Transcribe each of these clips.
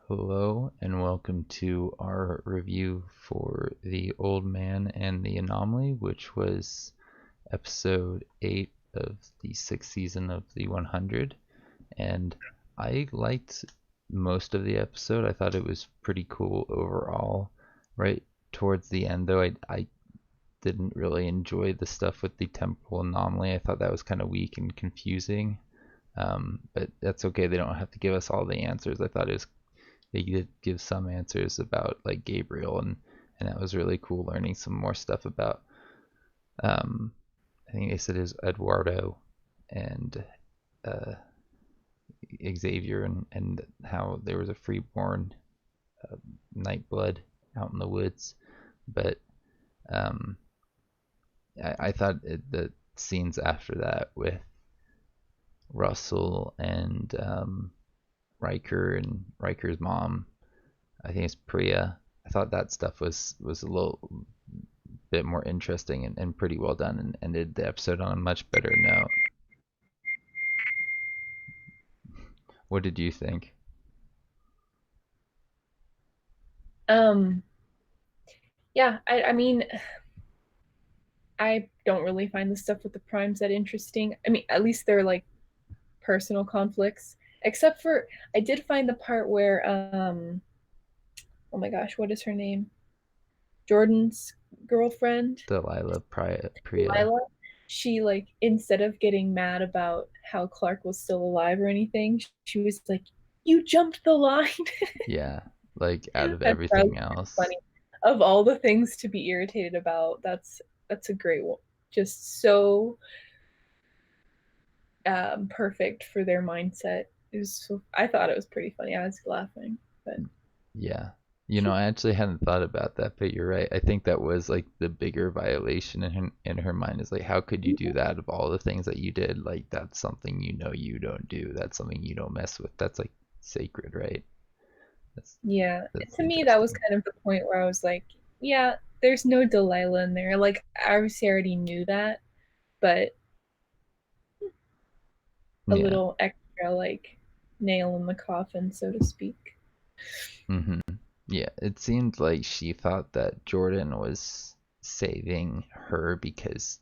Hello and welcome to our review for The Old Man and the Anomaly, which was episode 8 of the sixth season of the 100. And I liked most of the episode. I thought it was pretty cool overall. Right towards the end, though, I didn't really enjoy the stuff with the temporal anomaly. I thought that was kind of weak and confusing. But that's okay. They don't have to give us all the answers. I thought it was they did give some answers about like Gabriel and that was really cool learning some more stuff about um I think they said it was Eduardo and uh Xavier and how there was a freeborn uh, Nightblood out in the woods. But um I thought the scenes after that with Russell and Riker and Riker's mom, I think it's Priya. I thought that stuff was a little bit more interesting and pretty well done and ended the episode on a much better note. What did you think? Um, yeah, I mean, I don't really find the stuff with the primes that interesting. I mean, at least they're like personal conflicts. Except for I did find the part where oh my gosh, what is her name? Jordan's girlfriend, Delilah Priya. Lila. She like instead of getting mad about how Clark was still alive or anything, she was like, "You jumped the line." Yeah, like out of I thought that was everything else. funny. Of all the things to be irritated about, that's a great one. Just so perfect for their mindset. It was so, I thought it was pretty funny. I was laughing, but Yeah. I actually hadn't thought about that, but you're right. I think that was like the bigger violation in her mind is like, how could you do that of all the things that you did? Like, that's something you don't do. That's something you don't mess with. That's like sacred, right? That's yeah, that's to me that was interesting. kind of the point where I was like, yeah, there's no Delilah in there. Like I obviously already knew that, but a Yeah. little extra like nail in the coffin, so to speak. hmm Yeah, it seemed like she thought that Jordan was saving her because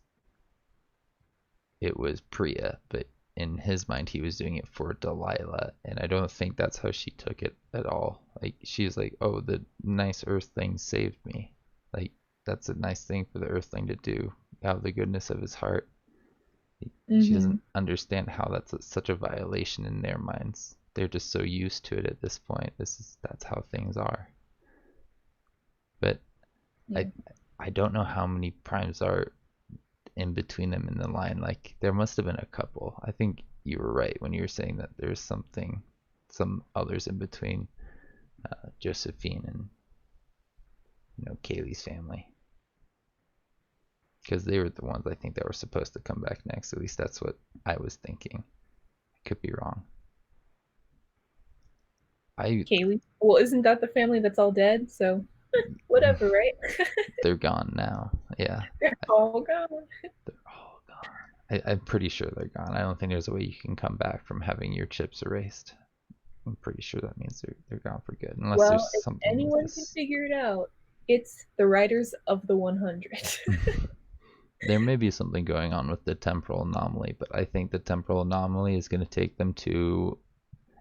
it was Priya, but in his mind, he was doing it for Delilah, and I don't think that's how she took it at all. Like, she's like, oh, the nice Earthling saved me. Like, that's a nice thing for the Earthling to do out of the goodness of his heart. She Mm-hmm. doesn't understand how such a violation in their minds. They're just so used to it at this point. That's how things are. But I Yeah. I don't know how many primes are in between them in the line. Like there must have been a couple. I think you were right when you were saying that there's some others in between Josephine and Kaylee's family because they were the ones I think that were supposed to come back next. At least that's what I was thinking. I could be wrong. I Kaylee. Well, isn't that the family that's all dead? So whatever, right? they're gone now. Yeah, They're all gone. they're all gone. I'm pretty sure they're gone. I don't think there's a way you can come back from having your chips erased. I'm pretty sure that means they're gone for good, unless there's Well, if something with anyone can this. figure it out, it's the writers of the 100. There may be something going on with the temporal anomaly, but I think the temporal anomaly is going to take them to,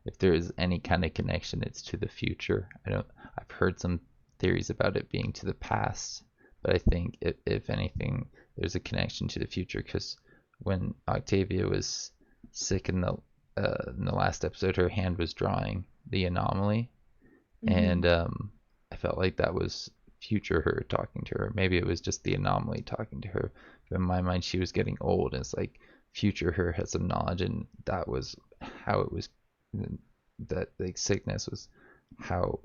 if there is any kind of connection, it's to the future. I've heard some theories about it being to the past, but I think if anything, there's a connection to the future because when Octavia was sick in the last episode, her hand was drawing the anomaly, Mm-hmm. and I felt like that was future her talking to her. Maybe it was just the anomaly talking to her. But in my mind, she was getting old, and it's like future her had some knowledge, and that was how it was. That like sickness was how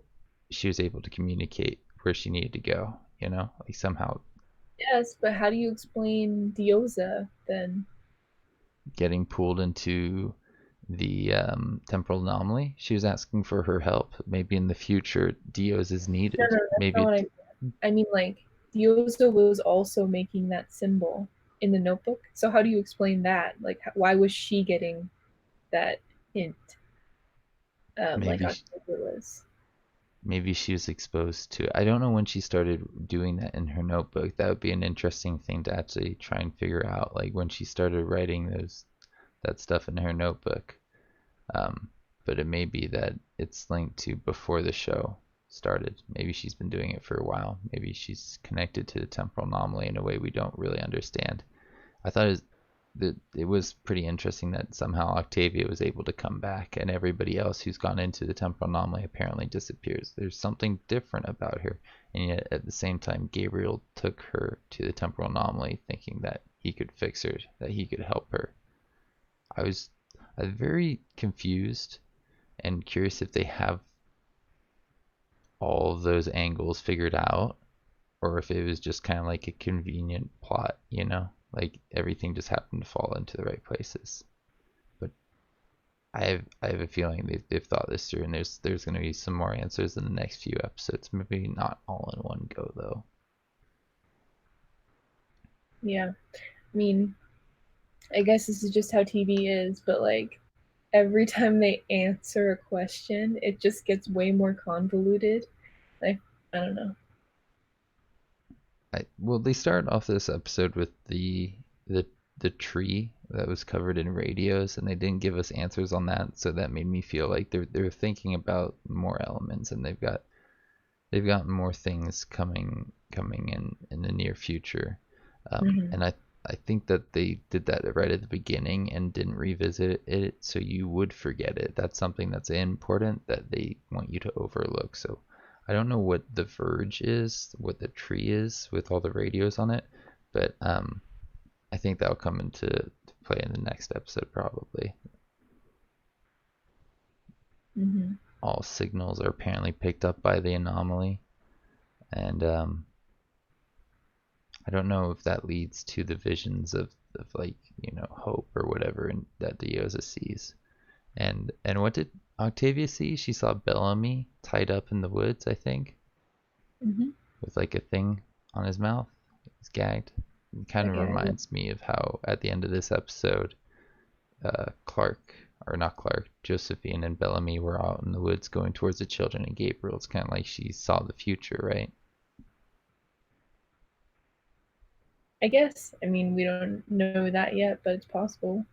she was able to communicate where she needed to go. Like somehow Yes, but how do you explain Dioza then? getting pulled into the temporal anomaly. She was asking for her help. Maybe in the future, Dios is No, needed. no, that's Maybe not what I it's mean. I mean, like, Dioza was also making that symbol in the notebook. So how do you explain that? Like, why was she getting that hint? Like maybe Octavia was. maybe she was exposed to it. I don't know when she started doing that in her notebook. That would be an interesting thing to actually try and figure out, like when she started writing those that stuff in her notebook. Um, but it may be that it's linked to before the show started. Maybe she's been doing it for a while. Maybe she's connected to the temporal anomaly in a way we don't really understand. I thought it was pretty interesting that somehow Octavia was able to come back and everybody else who's gone into the temporal anomaly apparently disappears. There's something different about her, and yet at the same time, Gabriel took her to the temporal anomaly thinking that he could fix her, that he could help her. I was, I was very confused and curious if they have all of those angles figured out or if it was just kind of like a convenient plot, you know? Like everything just happened to fall into the right places. But I have a feeling they've thought this through, and there's going to be some more answers in the next few episodes. Maybe not all in one go though. Yeah. I mean, I guess this is just how TV is, but like every time they answer a question, it just gets way more convoluted. Like, I don't know. Well, they start off this episode with the the tree that was covered in radios, and they didn't give us answers on that, so that made me feel like they're thinking about more elements, and they've got more things coming in the near future. Mm-hmm. And I think that they did that right at the beginning and didn't revisit it so you would forget it. That's something that's important that they want you to overlook. So I don't know what the verge is, what the tree is with all the radios on it, but I think that'll come into play in the next episode probably. Mm-hmm. All signals are apparently picked up by the anomaly, and I don't know if that leads to the visions of like, hope or whatever that Diosa sees. And what did Octavia see? She saw Bellamy tied up in the woods, I think, Mm-hmm. with like a thing on his mouth. He's gagged. It kind of Okay. reminds me of how at the end of this episode, Clark, or not Clark, Josephine and Bellamy were out in the woods going towards the children, and Gabriel. It's kind of like she saw the future, right? I guess. I mean, we don't know that yet, but it's possible.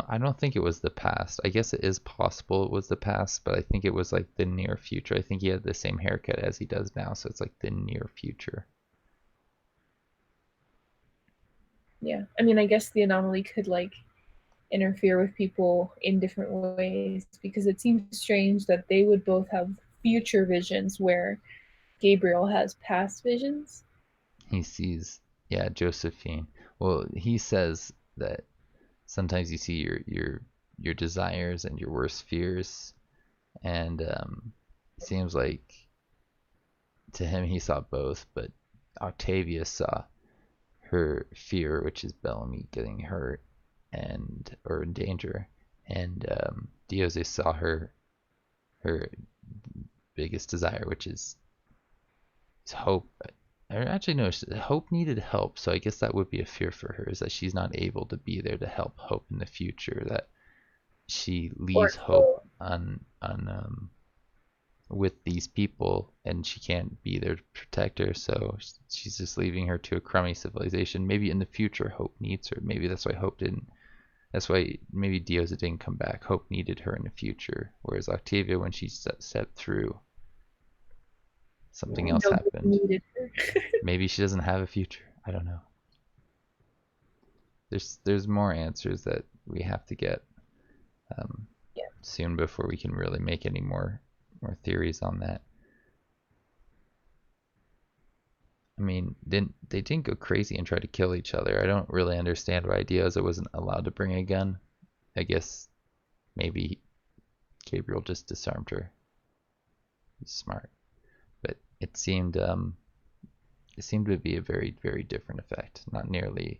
I don't think it was the past. I guess it is possible it was the past, but I think it was like the near future. I think he had the same haircut as he does now, so it's like the near future. Yeah. I mean, I guess the anomaly could like interfere with people in different ways because it seems strange that they would both have future visions where Gabriel has past visions. He sees, yeah, Josephine. Well, he says that sometimes you see your desires and your worst fears, and it seems like to him he saw both, but Octavia saw her fear, which is Bellamy getting hurt and or in danger, and Diose saw her biggest desire, which is hope. Or actually, no, Hope needed help, so I guess that would be a fear for her, is that she's not able to be there to help Hope in the future. That she leaves Or Hope on with these people, and she can't be there to protect her, so she's just leaving her to a crummy civilization. Maybe in the future, Hope needs her. Maybe that's why Hope didn't. That's why maybe Diosa didn't come back. Hope needed her in the future, whereas Octavia, when she stepped through, something else nobody happened. needed her. Maybe she doesn't have a future. I don't know. There's more answers that we have to get um, Yeah. soon before we can really make any more theories on that. I mean, they didn't go crazy and try to kill each other. I don't really understand why Diosa wasn't allowed to bring a gun. I guess maybe Gabriel just disarmed her. He's smart, but it seemed to be a very different effect. Not nearly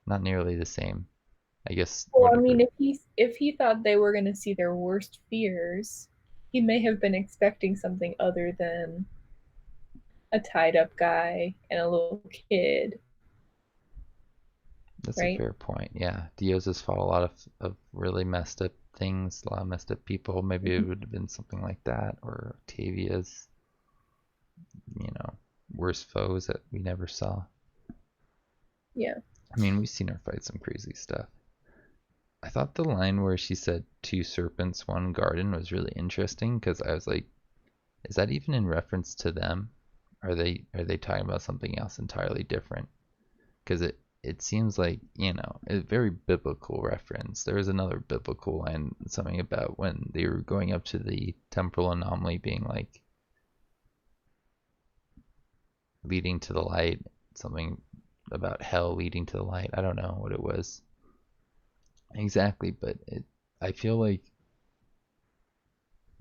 the same. I guess Well, I mean, whatever. if he thought they were going to see their worst fears, he may have been expecting something other than a tied up guy and a little kid, That's a right? fair point. Yeah, Diosa's fought a lot of really messed up things, a lot of messed up people. Maybe it would have been something like that, or Octavia's, you know, worst foes that we never saw. Yeah. I mean, we've seen her fight some crazy stuff. I thought the line where she said two serpents, one garden was really interesting because I was like, is that even in reference to them? Are they talking about something else entirely different? Because it seems like, a very biblical reference. There was another biblical line, something about when they were going up to the temporal anomaly being like leading to the light, something about hell leading to the light. I don't know what it was exactly, but I feel like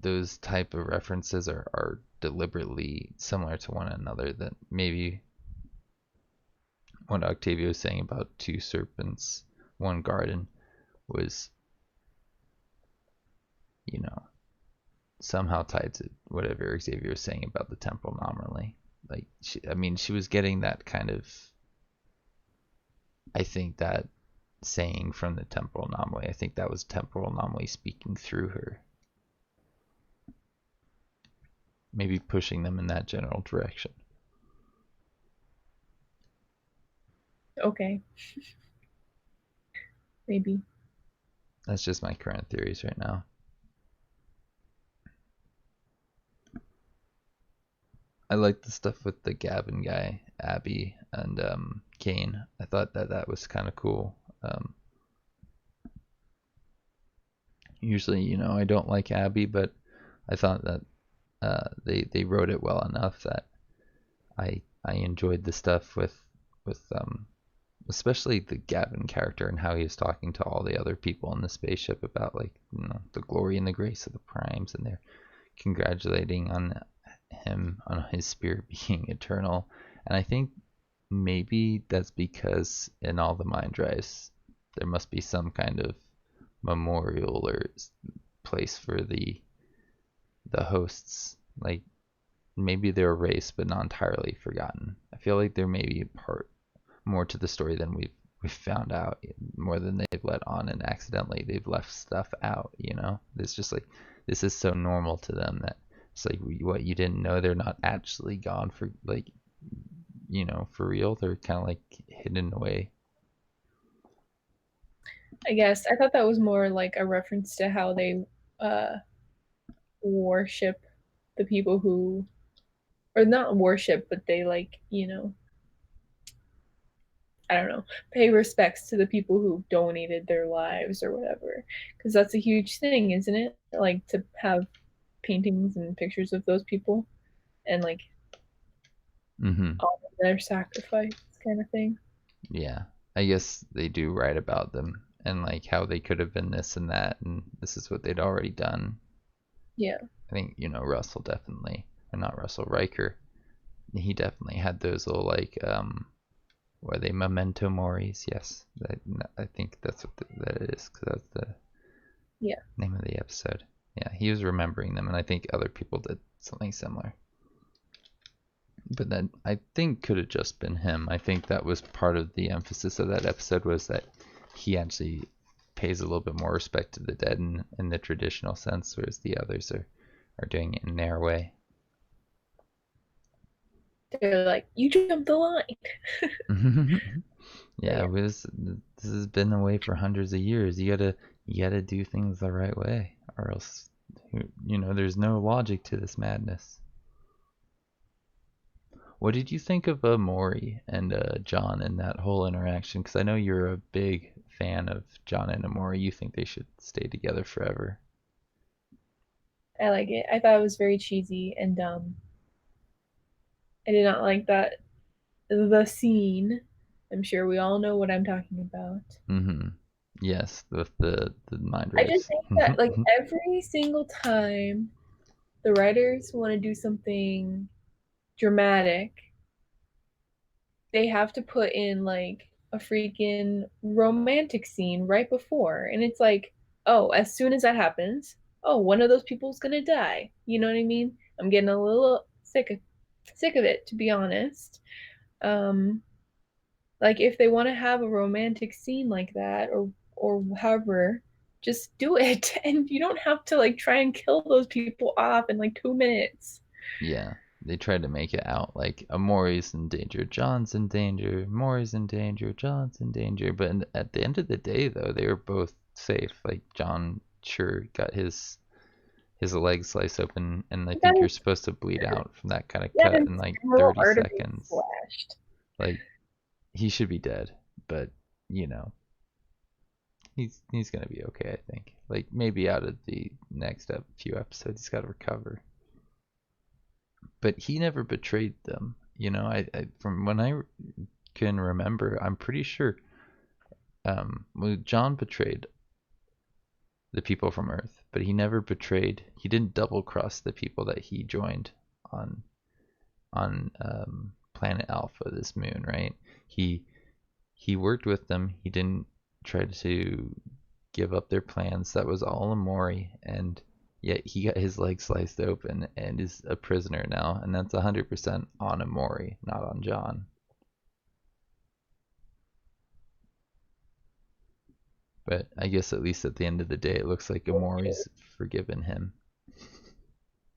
those type of references are deliberately similar to one another, that maybe what Octavio was saying about two serpents, one garden was, you know, somehow tied to whatever Xavier was saying about the temporal anomaly. Like, she was getting that kind of, I think, that saying from the temporal anomaly. I think that was temporal anomaly speaking through her, maybe pushing them in that general direction. Okay. Maybe. That's just my current theories right now. I like the stuff with the Gavin guy, Abby, and Kane. I thought that was kind of cool. Usually, I don't like Abby, but I thought that they wrote it well enough that I enjoyed the stuff with especially the Gavin character and how he was talking to all the other people in the spaceship about, like, the glory and the grace of the primes, and they're congratulating on him on his spirit being eternal. And I think maybe that's because in all the mind drives there must be some kind of memorial or place for the hosts. Like, maybe they're erased but not entirely forgotten. I feel like there may be a part more to the story than we've found out, more than they've let on, and accidentally they've left stuff out. It's just like, this is so normal to them that it's like, what, you didn't know they're not actually gone for, like, for real. They're kind of like hidden away. I guess I thought that was more like a reference to how they uh worship the people who, or not worship, but they, like, I don't know, pay respects to the people who donated their lives or whatever. Because that's a huge thing, isn't it? Like, to have paintings and pictures of those people and, like, Mm-hmm. honor their sacrifice kind of thing. Yeah, I guess they do write about them and like how they could have been this and that, and this is what they'd already done. Yeah. I think, Russell definitely, or not Russell, Riker, he definitely had those little, like, were they memento moris? Yes, I think that's what that it is, because that's the Yeah. name of the episode. Yeah, he was remembering them, and I think other people did something similar. But then I think could have just been him. I think that was part of the emphasis of that episode, was that he actually pays a little bit more respect to the dead in the traditional sense, whereas the others are doing it in their way. They're like, you jumped the line. But Yeah, yeah. this has been the way for hundreds of years. You gotta do things the right way, or else, there's no logic to this madness. What did you think of Maury and John and that whole interaction? Because I know you're a big fan of John and Maury. You think they should stay together forever. I like it. I thought it was very cheesy and dumb. I did not like that the scene. I'm sure we all know what I'm talking about. Mm-hmm. Yes, with the mind I just rapes. think that, like, every single time the writers want to do something dramatic, they have to put in like a freaking romantic scene right before. And it's like, oh, as soon as that happens, oh, one of those people's gonna die. You know what I mean? I'm getting a little sick of it, to be honest. Um, like, if they want to have a romantic scene like that, or however, just do it. And you don't have to like try and kill those people off in like 2 minutes. Yeah, they tried to make it out like Amori's in danger, John's in danger, Maury's in danger, John's in danger. But at the end of the day, though, they were both safe. Like John sure got his leg sliced open, and I He got think you're his, supposed to bleed out from that kind of he got cut his in like femoral 30 artery seconds. slashed. Like he should be dead, but you know he's gonna be okay. I think. Like maybe out of the next few episodes, he's got to recover. But he never betrayed them. I from when I can remember, I'm pretty sure John betrayed the people from Earth, but he never betrayed. He didn't double cross the people that he joined on Planet Alpha, this moon, right? He he worked with them. He didn't try to give up their plans. That was all Amori, and yet he got his leg sliced open and is a prisoner now, and that's 100% on Amori, not on John. But I guess at least at the end of the day, it looks like Amori's forgiven him.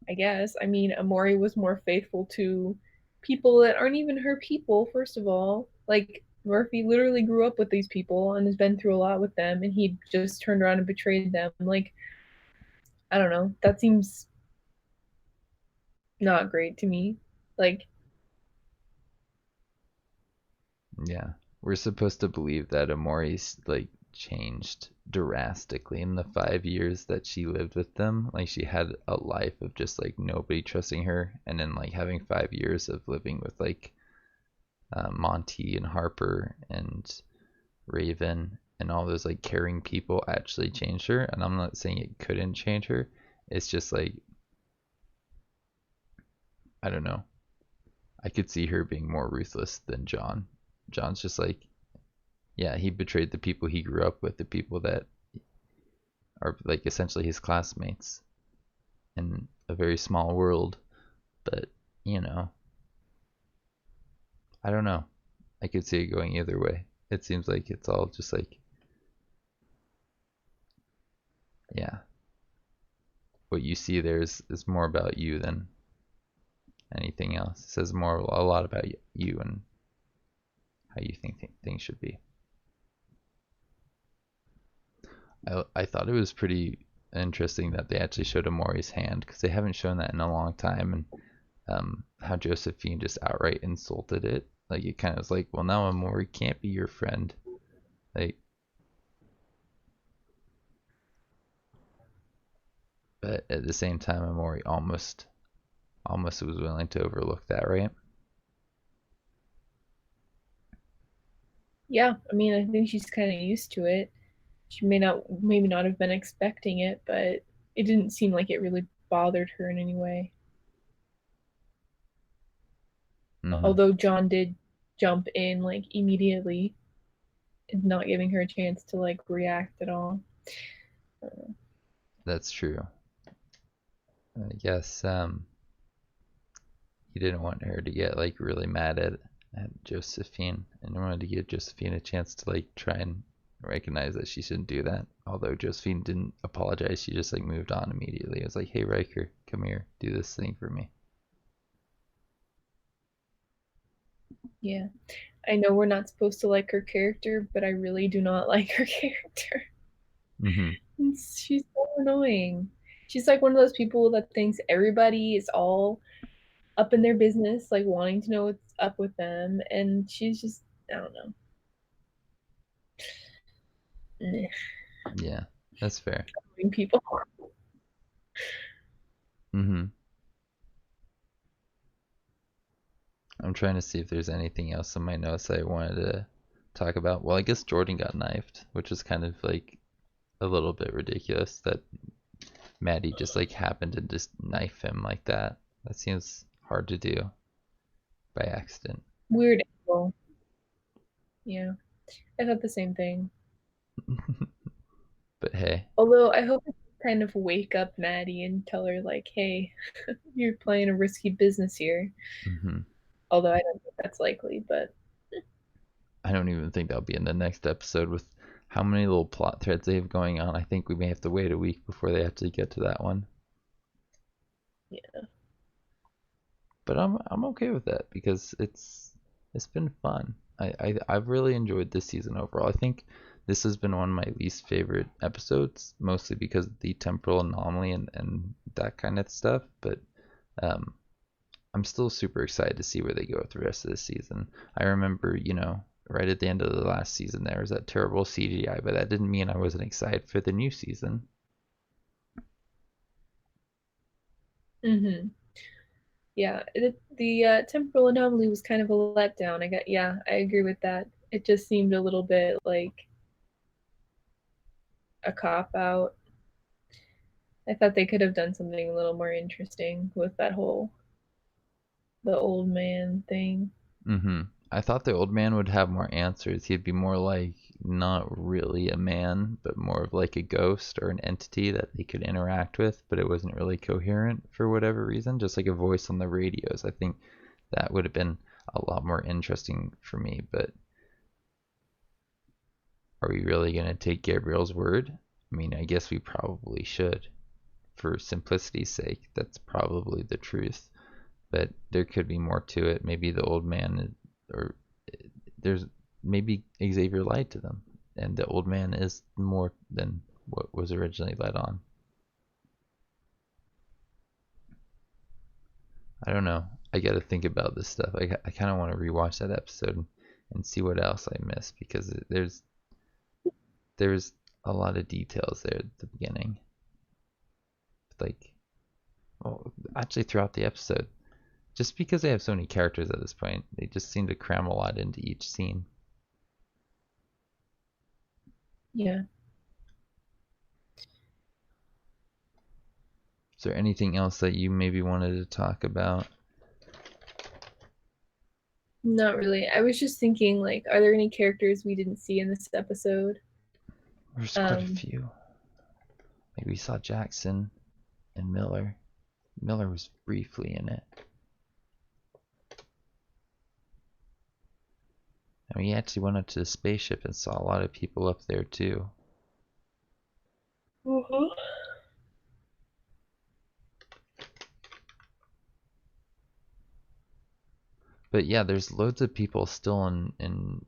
I guess. I mean, Amori was more faithful to people that aren't even her people, first of all. Like, Murphy literally grew up with these people and has been through a lot with them, and he just turned around and betrayed them. Like, I don't know. That seems not great to me. Like, Yeah, we're supposed to believe that Amori's like changed drastically in the 5 years that she lived with them. Like she had a life of just like nobody trusting her, and then like having 5 years of living with like Monty and Harper and Raven and all those like caring people actually changed her. And I'm not saying it couldn't change her. It's just like I don't know. I could see her being more ruthless than John. John's just like, yeah, he betrayed the people he grew up with, the people that are like essentially his classmates in a very small world. But, you know, I don't know. I could see it going either way. It seems like it's all just like, yeah, what you see there is more about you than anything else. It says more a lot about you and how you think things should be. I thought it was pretty interesting that they actually showed Amori's hand because they haven't shown that in a long time, and how Josephine just outright insulted it. Like it kind of was like, well, now Amori can't be your friend. Like, but at the same time, Amori almost was willing to overlook that, right? yeah, I mean, I think she's kind of used to it. She maybe not have been expecting it, but it didn't seem like it really bothered her in any way. Mm-hmm. Although John did jump in like immediately, not giving her a chance to like react at all. That's true. I guess he didn't want her to get like really mad at Josephine, and wanted to give Josephine a chance to like try and recognize that she shouldn't do that. Although Josephine didn't apologize, she just like moved on immediately. It was like, hey Riker, come here, do this thing for me. Yeah. I know we're not supposed to like her character, but I really do not like her character. Mm-hmm. She's so annoying. She's like one of those people that thinks everybody is all up in their business, like wanting to know what's up with them, and she's just I don't know. Yeah, that's fair. People. Mm-hmm. I'm trying to see if there's anything else in my notes I wanted to talk about. Well, I guess Jordan got knifed, which is kind of like a little bit ridiculous that Maddie just like happened to just knife him like that. That seems hard to do by accident. Weird angle. Yeah, I thought the same thing. But hey, Although I hope it kind of wake up Maddie and tell her like, hey, you're playing a risky business here. hmm Although I don't think that's likely, but I don't even think that'll be in the next episode with how many little plot threads they have going on. I think we may have to wait a week before they actually get to that one. Yeah. But I'm okay with that because it's been fun. I've really enjoyed this season overall. I think this has been one of my least favorite episodes, mostly because of the temporal anomaly and that kind of stuff. But um, I'm still super excited to see where they go with the rest of the season. I remember, right at the end of the last season, there was that terrible CGI, but that didn't mean I wasn't excited for the new season. Mm-hmm. Yeah, the temporal anomaly was kind of a letdown. Yeah, I agree with that. It just seemed a little bit like a cop out. I thought they could have done something a little more interesting with that whole the old man thing. Mm-hmm. I thought the old man would have more answers. He'd be more like not really a man, but more of like a ghost or an entity that they could interact with, but it wasn't really coherent for whatever reason, just like a voice on the radios. I think that would have been a lot more interesting for me, but are we really going to take Gabriel's word? I mean, I guess we probably should. For simplicity's sake, that's probably the truth. But there could be more to it. Maybe the old man, or there's maybe Xavier lied to them, and the old man is more than what was originally led on. I don't know. I got to think about this stuff. I kind of want to rewatch that episode and see what else I missed because there's a lot of details there at the beginning. Like, well, actually throughout the episode, just because they have so many characters at this point, they just seem to cram a lot into each scene. Yeah. Is there anything else that you maybe wanted to talk about? Not really. I was just thinking, like, are there any characters we didn't see in this episode? There's quite a Um, few. Maybe we saw Jackson and Miller. Miller was briefly in it. And we actually went up to the spaceship and saw a lot of people up there too. uh-huh. But yeah, there's loads of people still in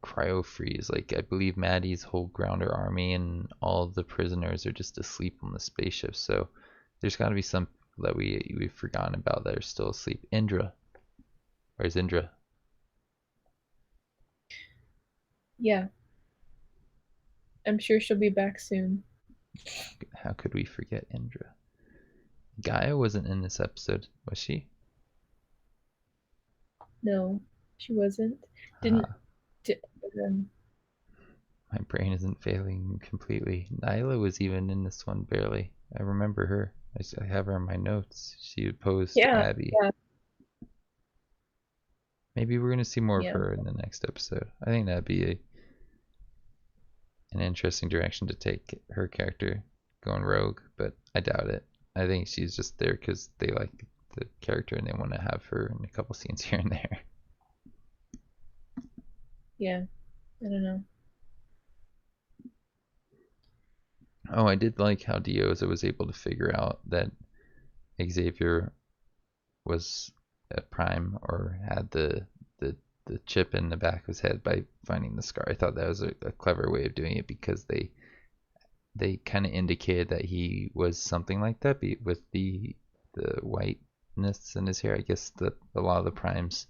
cryo freeze. Like I believe Maddie's whole grounder army and all of the prisoners are just asleep on the spaceship. So there's got to be some that we've forgotten about that are still asleep. Indra, where's Indra? Yeah, I'm sure she'll be back soon. How could we forget Indra? Gaia wasn't in this episode, was she? No, she wasn't. Didn't. Ah, Di- um, my brain isn't failing completely. Nyla was even in this one barely. I remember her. I have her in my notes. She opposed yeah, Abby. yeah, Maybe we're gonna see more of yeah, her in the next episode. I think that'd be an interesting direction to take her character going rogue, but I doubt it. I think she's just there because they like the character and they want to have her in a couple scenes here and there. yeah. I don't know. Oh, I did like how Dioza was able to figure out that Xavier was a prime or had the the chip in the back of his head by finding the scar. I thought that was a clever way of doing it because they kind of indicated that he was something like that with the whiteness in his hair. I guess that a lot of the primes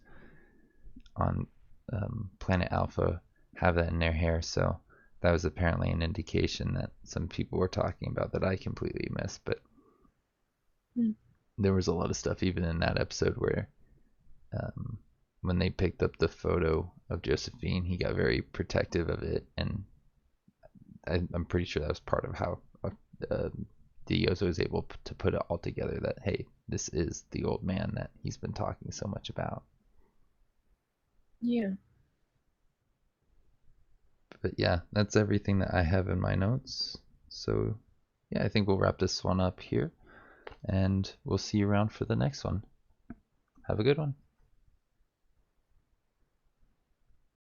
on Planet Alpha have that in their hair, so that was apparently an indication that some people were talking about that I completely missed. But Hmm. there was a lot of stuff even in that episode where um, when they picked up the photo of Josephine, he got very protective of it, and I'm pretty sure that was part of how uh, Diozo was able to put it all together. That hey, this is the old man that he's been talking so much about. Yeah. But yeah, that's everything that I have in my notes. So yeah, I think we'll wrap this one up here, and we'll see you around for the next one. Have a good one.